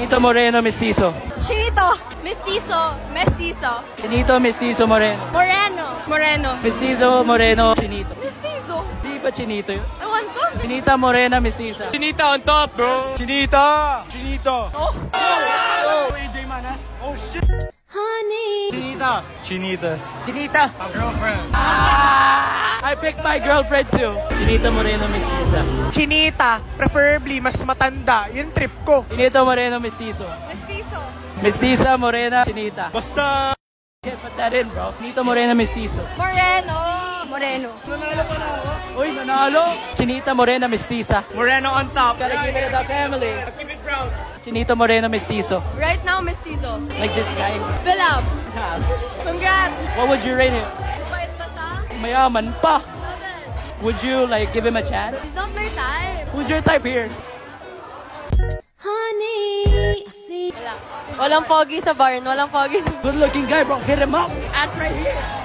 Chinito, moreno, mestizo. Chinito. Mestizo. Mestizo. Chinito, mestizo, moreno. Moreno. Moreno. Mestizo, moreno, chinito. Mestizo. Di ba chinito yun? Ewan ko. Chinita, morena, mestiza. Chinita on top, bro. Chinita! Chinito! Oh. AJ Manas? Oh shit! Honey. Chinita! Chinitas. Chinita. A girlfriend. I picked my girlfriend too. Chinita, moreno, mestiza. Chinita, preferably mas matanda. Yun trip ko. Chinito, moreno, mestizo. Mestizo. Mestiza, morena, chinita. Basta! Can't put that in, bro. Chinito, moreno, mestizo. Moreno. Moreno. Nanalo pa na ako. Uy, nanalo. Chinita, morena, mestiza. Moreno on top. Gotta give it to the family. Keep it proud. Chinito, moreno, mestizo. Right now, mestizo. Like this guy. Philip. Congrats. What would you rate him? Mabait ba siya? Mayaman pa. Love it. Would you like give him a chance? He's not my type. Who's your type here? Honey. Wala. Walang pogi sa barn. Walang pogi sa Good looking guy, bro. Hit him up. At right here.